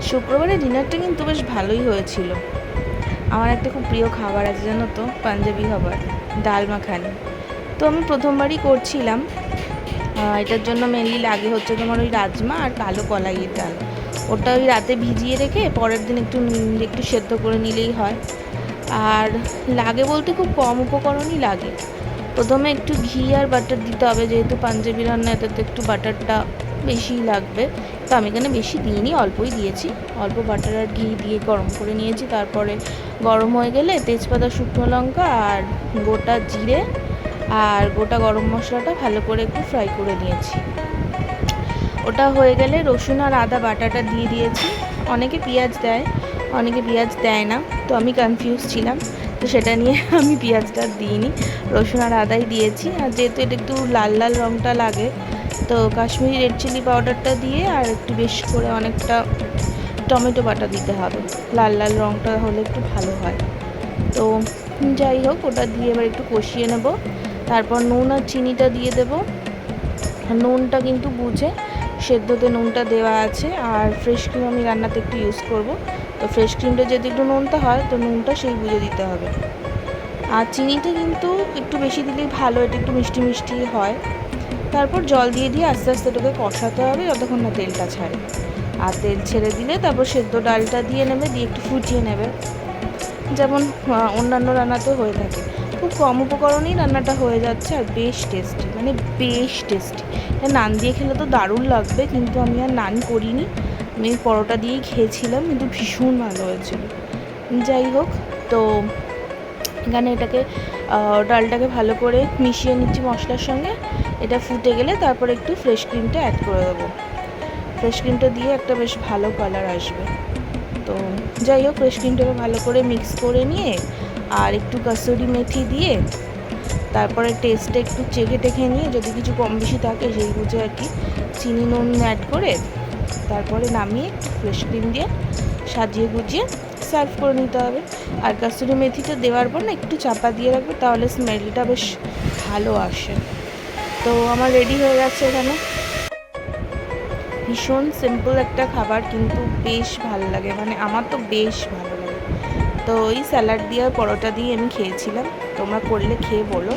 শুক্রবারে ডিনারটা কিন্তু বেশ ভালোই হয়েছিল। আমার একটা খুব প্রিয় খাবার আছে জানো তো, পাঞ্জাবি খাবার, ডাল মাখানি। তো আমি প্রথমবারই করছিলাম। এটার জন্য মেনলি লাগে হচ্ছে তোমার ওই রাজমা আর কালো কলাইয়ের ডাল। ওটা ওই রাতে ভিজিয়ে রেখে পরের দিন একটু সেদ্ধ করে নিলেই হয়। আর লাগে বলতে খুব কম উপকরণই লাগে। প্রথমে একটু ঘি আর বাটার দিতে হবে, যেহেতু পাঞ্জাবি রান্না এটাতে একটু বাটারটা বেশিই লাগবে। তো আমি এখানে বেশি দিইনি, অল্পই দিয়েছি। অল্প বাটার আর ঘি দিয়ে গরম করে নিয়েছি। তারপরে গরম হয়ে গেলে তেজপাতা, শুকনো লঙ্কা আর গোটা জিরে আর গোটা গরম মশলাটা ভালো করে একটু ফ্রাই করে নিয়েছি। ওটা হয়ে গেলে রসুন আর আদা বাটাটা দিয়ে দিয়েছি। অনেকে পেঁয়াজ দেয়, অনেকে পেঁয়াজ দেয় না, তো আমি কনফিউজ ছিলাম, তো সেটা নিয়ে আমি পেঁয়াজটা দিইনি, রসুন আর আদাই দিয়েছি। আর যেহেতু এটা একটু লাল লাল রঙটা লাগে, তো কাশ্মীরি রেড চিলি পাউডারটা দিয়ে আর একটু বেশ করে অনেকটা টমেটো বাটা দিতে হবে, লাল লাল রঙটা হলে একটু ভালো হয়। তো যাই হোক, ওটা দিয়ে এবার একটু কষিয়ে নেব। তারপর নুন আর চিনিটা দিয়ে দেবো। নুনটা কিন্তু বুঝে, সেদ্ধতে নুনটা দেওয়া আছে। আর ফ্রেশ ক্রিম আমি রান্নাতে একটু ইউজ করব, তো ফ্রেশ ক্রিমটা যদি একটু নুনটা হয়, তো নুনটা সেই বুঝে দিতে হবে। আর চিনিটা কিন্তু একটু বেশি দিলেই ভালো, এটা একটু মিষ্টি মিষ্টি হয়। তারপর জল দিয়ে দিয়ে আস্তে আস্তে এটাকে কষাতে হবে যতক্ষণ না তেলটা ছাড়ে। আর তেল ছেড়ে দিলে তারপর সেদ্ধ ডালটা দিয়ে নেবে, দিয়ে একটু ফুটিয়ে নেবে, যেমন অন্যান্য রান্নাতেও হয়ে থাকে। খুব কম উপকরণেই রান্নাটা হয়ে যাচ্ছে আর বেশ টেস্টি, মানে বেশ টেস্টি। নান দিয়ে খেলে তো দারুণ লাগবে, কিন্তু আমি আর নান করিনি, আমি পরোটা দিয়েই খেয়েছিলাম, কিন্তু ভীষণ ভালো হয়েছিল। যাই হোক, তো এখানে এটাকে ডালটাকে ভালো করে মিশিয়ে নিচ্ছি মশলার সঙ্গে। এটা ফুটে গেলে তারপর একটু ফ্রেশ ক্রিমটা অ্যাড করে দেবো। ফ্রেশ ক্রিমটা দিয়ে একটা বেশ ভালো কালার আসবে। তো যাই হোক, ফ্রেশ ক্রিমটাকে ভালো করে মিক্স করে নিয়ে আর একটু কাসুরি মেথি দিয়ে তারপরে টেস্টটা একটু চেখে টেখে নিয়ে যদি কিছু কম বেশি থাকে সেই বুঝে আর কি চিনি নুন অ্যাড করে তারপরে নামিয়ে ফ্রেশ ক্রিম দিয়ে সাজিয়ে গুজিয়ে সার্ভ করে নিতে হবে। আর কাসুরি মেথিটা দেওয়ার পর না একটু চাপা দিয়ে রাখবে, তাহলে স্মেলটা বেশ ভালো আসে। তো আমার রেডি হয়ে গেছে এখানে। ভীষণ সিম্পল একটা খাবার, কিন্তু বেশ ভালো লাগে, মানে আমার তো বেশ ভালো লাগে। তো ওই স্যালাড দিয়ে আর পরোটা দিয়ে আমি খেয়েছিলাম। তোমরা করলে খেয়ে বলো।